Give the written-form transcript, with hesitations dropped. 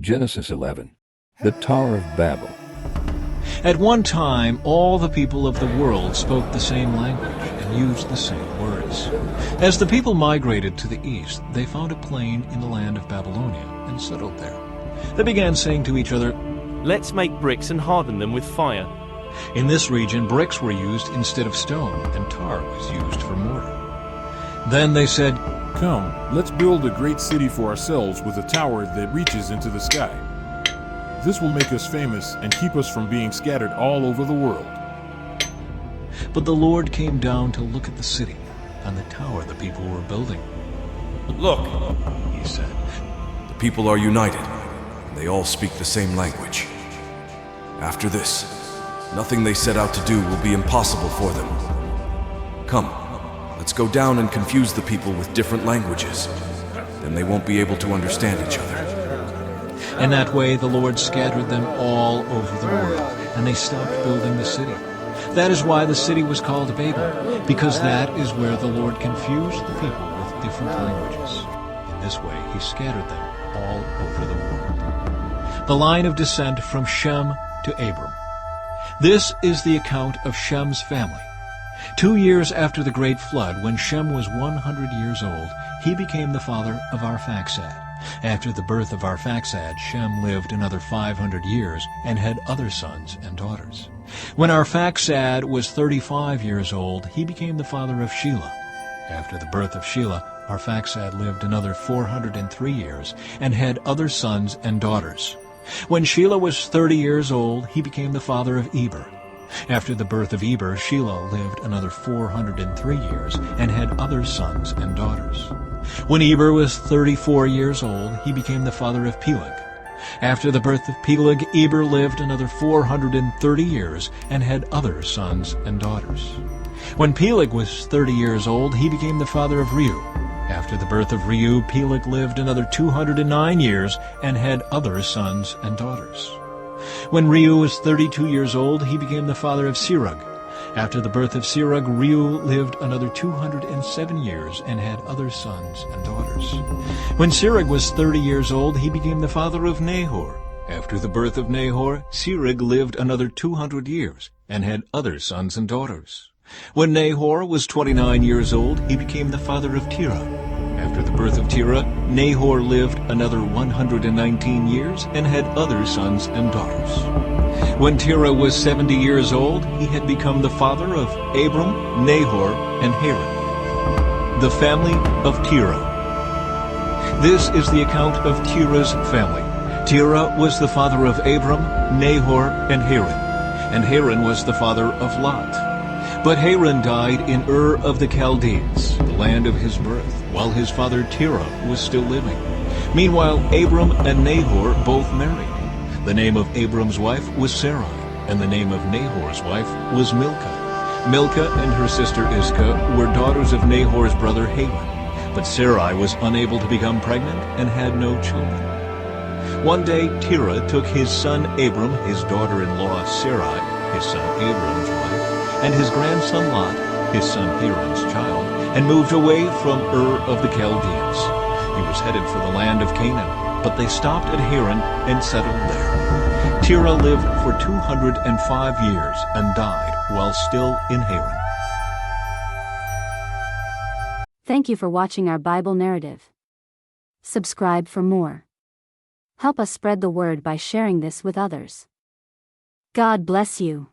Genesis 11. The Tower of Babel. At one time, all the people of the world spoke the same language and used the same words. As the people migrated to the east, they found a plain in the land of Babylonia and settled there. They began saying to each other, "Let's make bricks and harden them with fire." In this region, bricks were used instead of stone, and tar was used for mortar. Then they said, "Come, let's build a great city for ourselves with a tower that reaches into the sky. This will make us famous and keep us from being scattered all over the world." But the Lord came down to look at the city and the tower the people were building. "Look," He said, the people are united, and they all speak the same language. After this, nothing they set out to do will be impossible for them. Come, let's go down and confuse the people with different languages. Then they won't be able to understand each other. In that way the Lord scattered them all over the world, and they stopped building the city. That is why the city was called Babel, because that is where the Lord confused the people with different languages. In this way he scattered them all over the world. The line of descent from Shem to Abram. This is the account of Shem's family. 2 years after the great flood, when Shem was 100 years old, he became the father of Arphaxad. After the birth of Arphaxad, Shem lived another 500 years and had other sons and daughters. When Arphaxad was 35 years old, he became the father of Shelah. After the birth of Shelah, Arphaxad lived another 403 years and had other sons and daughters. When Shelah was 30 years old, he became the father of Eber. After the birth of Eber, Shelah lived another 403 years and had other sons and daughters. When Eber was 34 years old, he became the father of Peleg. After the birth of Peleg, Eber lived another 430 years and had other sons and daughters. When Peleg was 30 years old, he became the father of Reu. After the birth of Reu, Peleg lived another 209 years and had other sons and daughters. When Reu was 32 years old, he became the father of Serug. After the birth of Serug, Reu lived another 207 years and had other sons and daughters. When Serug was 30 years old, he became the father of Nahor. After the birth of Nahor, Serug lived another 200 years and had other sons and daughters. When Nahor was 29 years old, he became the father of Terah. After the birth of Terah, Nahor lived another 119 years and had other sons and daughters. When Terah was 70 years old, he had become the father of Abram, Nahor, and Haran. The family of Terah. This is the account of Terah's family. Terah was the father of Abram, Nahor, and Haran was the father of Lot. But Haran died in Ur of the Chaldeans, the land of his birth, while his father Terah was still living. Meanwhile, Abram and Nahor both married. The name of Abram's wife was Sarai, and the name of Nahor's wife was Milcah. Milcah and her sister Iscah were daughters of Nahor's brother Haran, but Sarai was unable to become pregnant and had no children. One day Terah took his son Abram, his daughter-in-law Sarai, his son Abram's wife, and his grandson Lot, his son Haran's child, and moved away from Ur of the Chaldeans. He was headed for the land of Canaan, but they stopped at Haran and settled there. Terah lived for 205 years and died while still in Haran. Thank you for watching our Bible narrative. Subscribe for more. Help us spread the word by sharing this with others. God bless you.